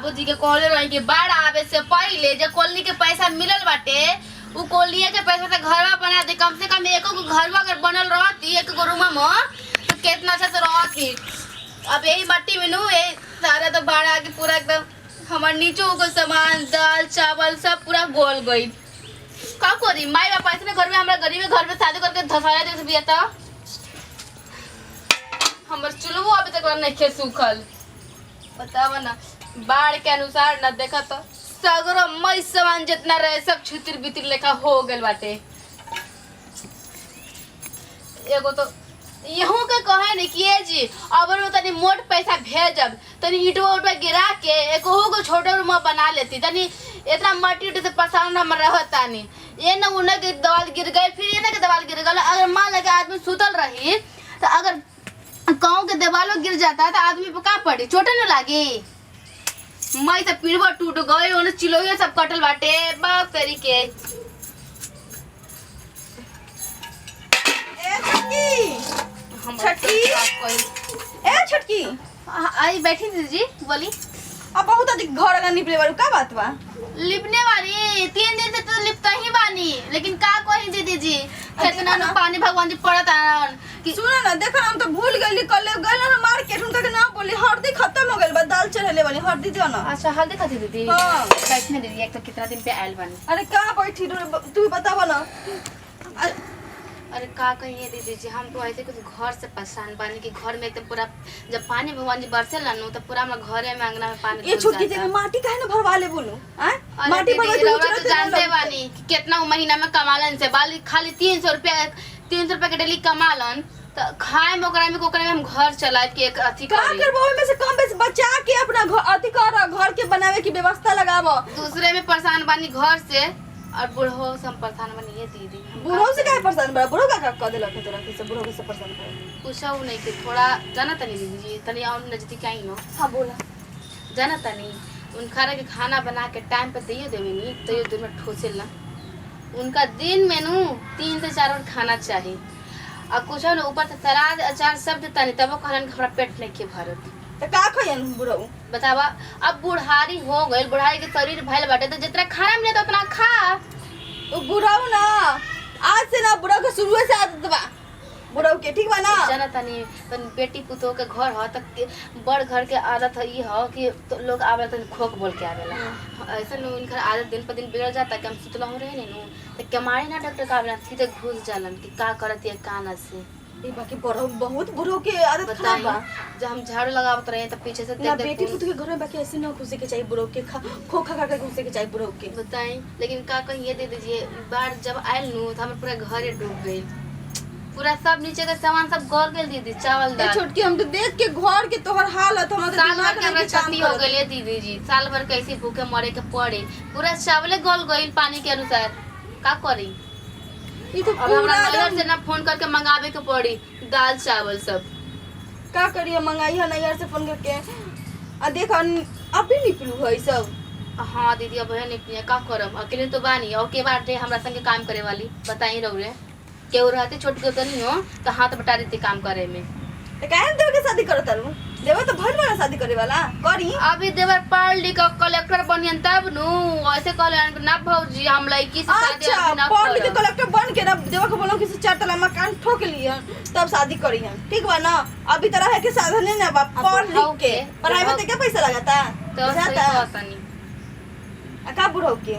बाबूजी के कहले रही कि बाढ़ आवे से पहले जो कॉलोनी के पैसा मिलल बाटे उ कॉलोनी के पैसा से घरवा बना दे। कम से कम एको गो घरवा अगर बनल रहती एक गो रूम में तो कितना अच्छा से रहती। अब यही मट्टी में नु सारा तो बाढ़ आके पूरा एकदम हमार नीचो को सामान दाल चावल सब पूरा गोल गई। का करी माई बाप ऐसे घर में हमरा गरीब घर में शादी करके धसाया दे बिया त हमर चुलबो अभी तक नहीं खे सूखल। बतावा ना बाढ़ के अनुसार ना देखा तो सगरो मई सामान जितना रहे सब छुतिर बितिर लेखा हो गल बाटे। एगो तो यहू के कहे नहीं किए जी अबर में तनी मोट पैसा भेजब तनी ईटवा उटवा गिरा के एको को छोटा रूम बना लेती तनी इतना मट्टी उट्टी से परेशान हम रहता नहीं। ये ना उन्हें के दवाल गिर गए फिर ये ना के दवाल गिर गए। अगर मान लगे आदमी सुतल रही तो अगर गाँव के दीवालों गिर जाता है तो आदमी पे का पड़ी चोट न लागी। मई तो पीड़वा टूट गए उन्हें चिलोइया सब कटल बाटे बाप तेरी के। छटकी आई बैठी दीदी बोली। अब बहुत अधिक घर अगर निपले वाली का बात बा? लिपने वाली 3 दिन से तो लिपता ही बानी लेकिन का कही दीदी जी कितना न पानी भगवान जी पड़त आन कि सुनो ना देखो हम तो भूल गइली कल गइल ना मार्केट उनका के ना बोली हल्दी खत्म हो गइल बा दाल चढ़ले वाली हल्दी दो ना। अच्छा हल्दी खाती दीदी। हां बैठने दीदी एक तो कितना दिन पे आयल बानी। अरे कहां बैठी तू बतावा ना। अरे का कहिए दीदी जी हम तो ऐसे कुछ घर से परेशान बानी कि घर में एकदम पूरा जब पानी भगवान जी बरसे नु तो पूरा हम घरे में अंगना में पानी ये छोटी जगह माटी काहे ना भरवा ले बोलू हैं माटी भरवा तो जानते बानी कि कितना महीना में कमालन से बाली खाली 300 रुपया के डेली कमालन तो खाए में ओकरा में हम घर चलाए के एक अथी का करबो में से कम बेस बचा के अपना घर अथी कर घर के बनावे की व्यवस्था लगावो। दूसरे में परेशान बानी घर से और बूढ़ो से हम परेशान बनी है दीदी। बूढ़ो से काहे परेशान बड़ा बूढ़ो का कह देलक तोरा के से बूढ़ो के से परेशान कर पूछा नहीं कि थोड़ा जाना तनी दीदी जी तनी और नजदीक आई नो। हां बोला जाना तनी उनका के खाना बना के टाइम पे दियो देवे नी तो ये दिन में ठोसे ला उनका दिन में नु 3 से 4 बार खाना चाहिए और कुछ न ऊपर से सलाद अचार सब देता नहीं तब कहलन कि हमरा पेट नहीं के भरत तो का खयन बुढ़ऊ बतावा। अब बुढ़ारी हो गई बुढ़ारी के शरीर भइल बाटे तो जितना खाना मिले तो उतना खा। तो बुढ़ऊ ना आज से ना बुढ़ऊ के शुरू से आदत बा बुढ़ऊ के ठीक बा ना। जाना तनी तन बेटी पुतो के घर ह तक बड़ घर के आदत है ई ह कि तो लोग आवे तन खोक बोल के आवेला ऐसा नु इनकर आदत दिन पर दिन बिगड़ जाता कि हम सुतला हो रहे ने नु तो कमाए ना डॉक्टर का आवेला सीधे घुस जालन कि का करत है काना से। ये बाकी बुढ़ऊ बहुत बुढ़ऊ के आदत खराब बा। जब हम झाड़ू लगावत रहे तब पीछे से देख बेटी पुत के घर में बाकी ऐसे ना घुसे के चाहिए बुढ़ऊ के खो खा के घुसे के चाहिए बुढ़ऊ के बताई। लेकिन का कहिए दे दीजिए बाढ़ जब आयल नु तो हमर पूरा घरे डूब गई पूरा सब नीचे का सामान सब गल गेल दीदी चावल दाल छोटकी हम तो देख के घर के तोहर हालत हमर दिमाग में क्षति हो गई दीदी जी साल भर कैसे भूखे मरे के पड़े पूरा चावले गल गई पानी के अनुसार का करी। ई तो अब हमरा नैहर से ना फोन करके मंगावे के पड़ी दाल चावल सब का करिए मंगाई है नैहर से फोन करके आ देख अभी निपलू है सब। हाँ दीदी अब है निपलिया का करम अकेले तो बानी और के बाटे हमरा संगे काम करे वाली बताई रहुए केहू रहती छोट के तो नहीं हो तो हाथ बटा देती काम करे में। तो काहे देव के शादी करत रहू देव तो भर वाला शादी करे वाला करी अभी देवर पढ़ लिख कलेक्टर बनियन तब नु ऐसे कहले ना भौजी हम लड़की से शादी अच्छा ना पढ़ लिख के कलेक्टर बन के ना देव को बोलो कि 4 तला मकान ठोक लियन तब शादी करी हम ठीक बा ना। अभी तरह है के साधन है ना बाप पढ़ लिख के पढ़ाई में क्या पैसा लगाता तो जाता नहीं का बुढ़ऊ के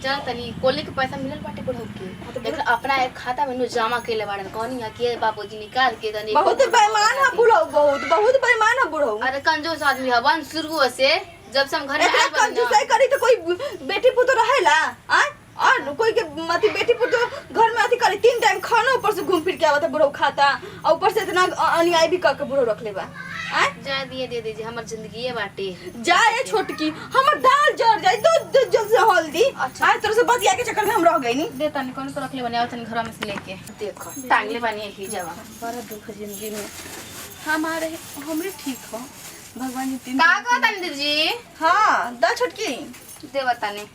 चल तनी कोली के पैसा मिलल बाटे बुढ़ऊ के लेकिन अपना एक खाता में नु जमा केले बाड़न कहनी है कि बाबूजी निकाल के तनी बहुत बेईमान है बुढ़ऊ बहुत बेईमान है बुढ़ऊ। अरे कंजूस आदमी है वन शुरू से जब से हम घर में आए बनी कंजूसाई करी तो कोई बेटी पुतो रहेला आ और कोई के मती बेटी पुतो घर में अथी करी 3 टाइम खाना ऊपर से घूम फिर के आवता बुढ़ऊ खाता और ऊपर से इतना अन्याय भी करके बुढ़ऊ रख लेबा आ जा दिए दे दीजिए हमर जिंदगी है बाटे जाए छोटकी हमर दाल जर जाए दूध जल से हल्दी अच्छा आज तरह से बतिया के चक्कर में हम रह गई नी दे तनी कोन तो रख ले बने और तनी घर में से लेके देखो टांगले बनी ही जावा बड़ा दुख जिंदगी में हमारे हमरे ठीक हो भगवान जी 3 का कहता दीदी जी। हां दा छोटकी दे बताने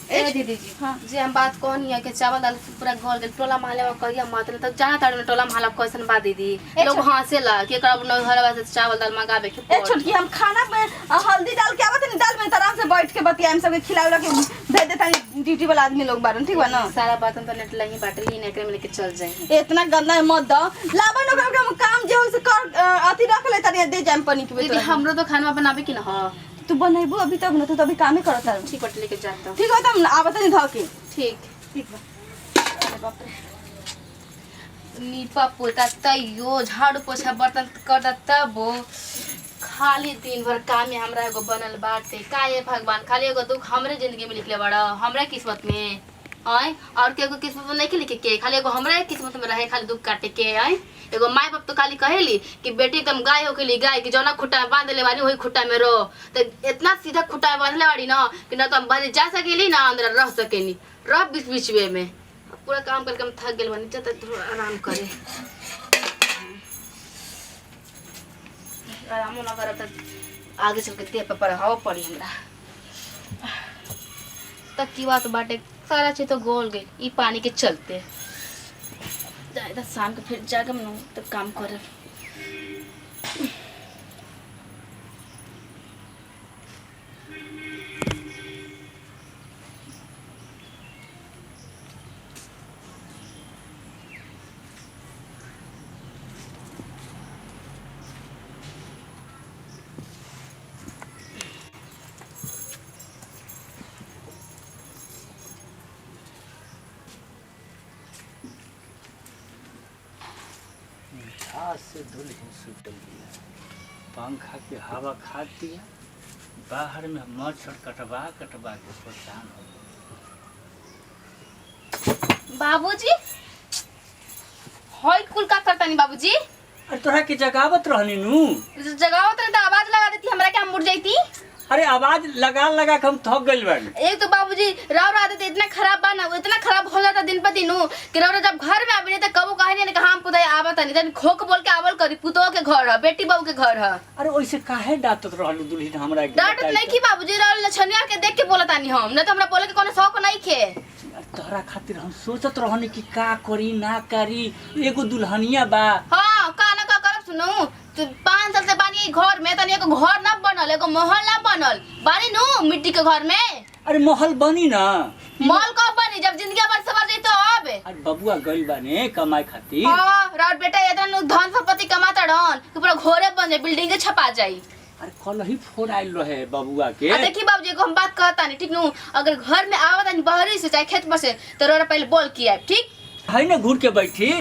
ए दीदी जी हाँ। जे हम बात कहनी है कि चावल दाल पूरा घर गेल टोला महला में कहिया मत तब जाना ताड़ में टोला महला कैसन बा दीदी लोग हंसेला कि करब न घर वाले चावल दाल मंगावे के ए छोटकी हम खाना में हल्दी डाल के आवत नहीं, दाल में आराम से बैठ के बतियाम सबके खिलावला के भेज देता ड्यूटी वाला आदमी लोग बारन, ठीक बा ना? सारा बात हम तो नेट लही बाटल ही नेट में लेके चल जाए। इतना गंदा मत दो, लाबा न कर काम जे हो से कर अति रख ले तनी दे जाम पानी के दीदी हमरो तो खाना बनावे कि न हां तू बनैबू अभी तक न, तू तो अभी कामे करत है। ठीक बट लेके जाता ठीक है तुम आवत नहीं धके। ठीक ठीक बा। अरे बाप रे नीपा पोता तैयो झाड़ू पोछा बर्तन करता तब खाली दिन भर काम में हमरा एगो बनल बाटे का ये भगवान खाली एगो दुख हमरे जिंदगी में लिखले बड़ा हमरे किस्मत में आय और के एगो किस्मत में नहीं लिखे के खाली एगो हमरे किस्मत में रहे खाली दुख काटे के आय एगो माय बाप तो खाली कहेली कि बेटी एकदम गाय हो के गाय की जौना खुट्टा में बांध ले वाली वही खुट्टा में रो तो इतना सीधा खुट्टा में बांधले वाली ना कि ना तो हम बाहर जा सकेली ना अंदर रह सकेनी रह बीच बीच में पूरा काम करके हम थक गए बनी चल थोड़ा आराम करे आराम ना करब तक आगे चल के देह पे पड़ाव पड़ी हमरा तक की बात बाटे सारा चीज तो गोल गई ई पानी के चलते जाए शाम के फिर जाके हम तब काम करब आज से दुल्हन सुतल दिया, पंखा के हवा खा दिया, बाहर में मच्छर कटवा कटवा के परेशान हो गए। बाबूजी होय कुल का करता नहीं बाबूजी अरे तोरा के जगावत रहनी नू जगह तो आवाज लगा देती हमरा क्या मुड़ जाती अरे आवाज लगा लगा के हम थक गइल बानी। एक तो बाबूजी राव आदत इतना खराब बा ना इतना खराब हो जाता दिन पर दिन कि राव जब घर में आबे तो कबो कहे नहीं कि हम पुदाई आवत नहीं तनी खोक बोल के आवल करी पुतो के घर है बेटी बहू के घर है। अरे ओइसे काहे डांटत रहलू दुल्हन हमरा के? डांटत नहीं की बाबूजी राव लछनिया के देख के बोलतानी हम न तो हमरा बोले के कोनो शौक नहीं खे। तोरा खातिर हम सोचत रहनी कि का करी ना करी एगो दुल्हनिया बा। हां का ना का करब सुनो तो 5 साल से बानी घर में तनी एगो घर ना बनल एगो महल ना बनल बानी नु मिट्टी के घर में। अरे महल बनी ना महल कब बनी जब जिंदगी अपन सवर जाई तो अब। अरे बबुआ गइल बाने कमाई खातिर। हां रात बेटा इतना धन संपत्ति कमाता रहन कि पूरा घरे बन जाए बिल्डिंग के छपा जाई। अरे कल ही फोन आइल रहे बबुआ के। देखी बाबूजी को हम बात कहता नहीं ठीक नु अगर घर में आवत नहीं बाहरी से चाहे खेत में से तो रोरा पहले बोल किया ठीक है ना घूर के बैठी।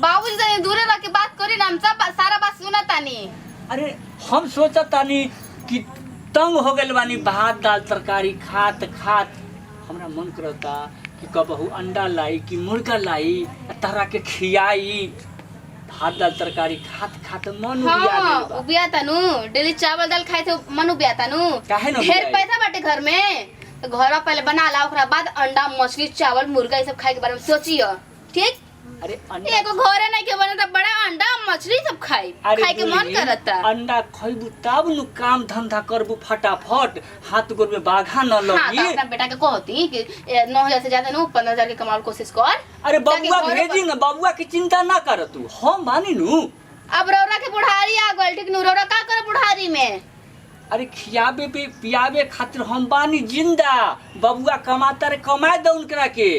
बाबूजी तो दूरे रह के बात करी ना हम सब सारा बात सुनता नहीं। अरे हम सोचत तानी कि तंग हो गइल बानी भात दाल तरकारी खात खात हमरा मन करता कि कबहू अंडा लाई कि मुर्गा लाई तरह के खियाई भात दाल तरकारी खात खात मन उबिया हां गइल बा। उबिया तनु डेली चावल दाल खाए थे मन उबिया तनु काहे न ढेर उबियाई? पैसा बाटे घर में तो घर पहले बना ला ओकरा बाद अंडा मछली चावल मुर्गा ये सब खाए के बारे में सोचियो ठीक। अरे अंडा एगो घरे नहीं के बने तो बड़ा अंडा मछली सब खाई खाए के मन दुल्हन, करता। अंडा खइबू तब नु काम धंधा करबू फटाफट हाथ गोर में बाघा न हाँ लगी। तो अपना बेटा के कहती कि 9,000 से ज्यादा नु 15,000 के कमाल कोशिश कर। अरे बबुआ ताकि घरे भेजी न बबुआ की चिंता ना कर तू हम बानी नु। अब रौरा के बुढ़ारी आ गइल ठीक नु रौरा का करे बुढ़ारी में। अरे खियाबे पे पियाबे खातिर हम बानी जिंदा बबुआ कमाता रे कमाए दो उनकरा के।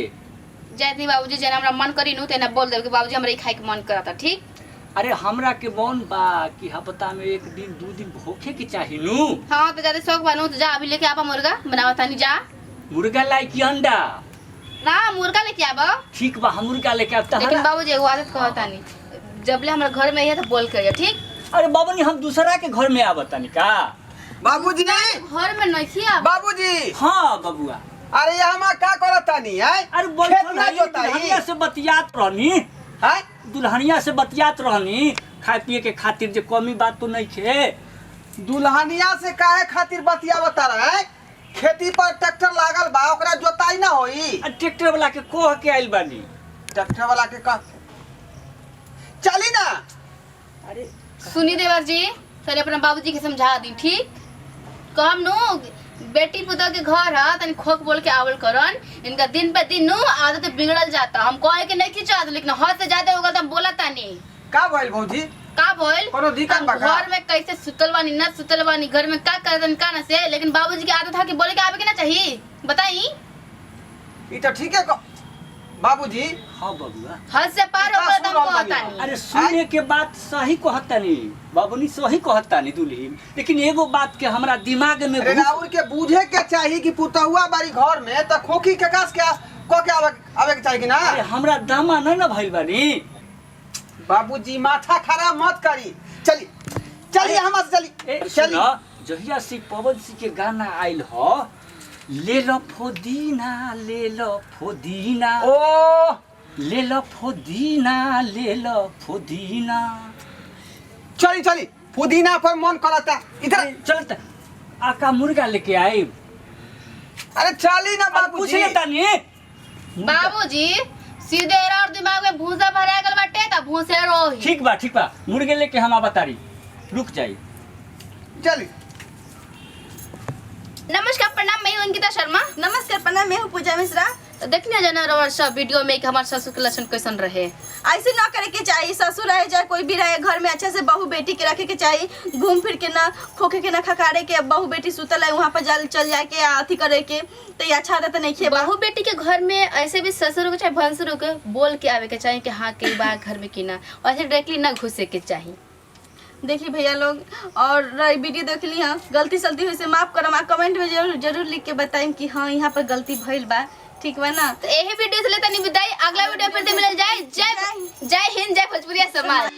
जैतनी बाबूजी जेना हमरा मन करी नु तेना बोल देब कि बाबूजी हमरा ई खाए के मन करता ठीक। अरे हमरा के मन बा कि हफ्ता में 1 दिन 2 दिन भूखे के चाही नु। हां तो ज्यादा शौक बानू तो जा अभी लेके आबा मुर्गा बनावा तानी जा। मुर्गा लाई कि अंडा? ना मुर्गा लेके आबा। ठीक बा हम मुर्गा लेके आब लेकिन तहरा। बाबूजी एगो आदत कहतानी जबले हमरा घर में आइए तो बोल करियो ठीक। अरे बाबूनी हम दूसरा के घर में आवतानी का? बाबूजी घर में नहीं आबा। बाबूजी हां बबुआ। अरे यहाँ का करतानी है? अरे खेत ना जोताई? दुल्हनिया से बतियात रहनी है दुल्हनिया से बतियात रहनी खाए पिए के खातिर जे कमी बात तो नहीं खे। दुल्हनिया से काहे खातिर बतियावता रहे? खेती पर ट्रैक्टर लागल बा ओकरा जोताई ना होई। ट्रैक्टर वाला के कह के आइल बानी। ट्रैक्टर वाला के कह चली ना। अरे सुनी देवर जी सर अपना बाबूजी के समझा दी ठीक। कम नो बेटी पुतोह के घर है तनी खोक बोल के आवल करन। इनका दिन पे दिन नु आदत बिगड़ल जाता। हम कहे के नहीं खिंचात लेकिन हद से ज्यादा होगा तो हम बोला तानी। का भइल भौजी? का भइल? कोनो दिक्कत बा का? घर में कैसे सुतल बानी ना सुतल बानी, घर में का करतन का ना से, लेकिन बाबूजी की आदत है कि बोले के आवे के ना चाहिए। बताई ई तो ठीक है बाबूजी। हाँ बबुआ, हद से पार होकर तुम कहतानी। अरे सुने के बात सही कहतानी बाबूनी, सही कहतानी दुल्हीन, लेकिन एगो बात के हमरा दिमाग में अरे राउर के बूझे के चाहिए कि पुतहुआ बारी घर में त खोखी के कास के को के आवे के चाहिए कि ना। अरे हमरा दामा नहीं ना भइल बानी। बाबूजी माथा खराब मत करी। चलिए हम चली चली। जहिया से पवन सिंह के गाना आइल ह, ले लो फुदीना ले लो फुदीना, ओ ले लो फुदीना ले लो फुदीना। चली पुदीना पर मन करता इधर। चलता आका मुर्गा लेके आए। अरे चली ना पूछ बाबूजी। लेता नहीं बाबूजी सीधे और दिमाग में भूसा भरा गल बाटे त भूसे रोही। ठीक बा मुर्गे लेके हम बतारी। रुक जाई। चली। नमस्कार प्रणाम, मैं हूं अंकिता शर्मा। नमस्कार प्रणाम, मैं हूँ पूजा मिश्रा। तो देखने जाना रहा सब वीडियो में कि हमारे ससुर के लक्षण कैसन रहे। ऐसे ना करे के चाहिए। ससुर रहे चाहे कोई भी रहे, घर में अच्छे से बहू बेटी के रखे के चाहिए। घूम फिर के ना खोखे के ना खकारे के, बहू बेटी सुतल है वहाँ पर चल जाए के अथी करे के, तो ये अच्छा रहता नहीं। बहू बेटी के घर में ऐसे भी ससुर को चाहे भंसुर को बोल के आवे के चाहिए कि हाँ कई बार घर में की ना, ऐसे डायरेक्टली ना घुसे के चाहिए। देखिए भैया लोग, और वीडियो देख ली हाँ, गलती सलती हुई से माफ करम। कमेंट में जरूर लिख के बताइम कि हाँ यहाँ पर गलती भइल बा। ठीक बा ना। तो यही वीडियो से लेता नहीं विदाई, अगला वीडियो फिर से मिल जाए। जय हिंद, जय भोजपुरिया समाज।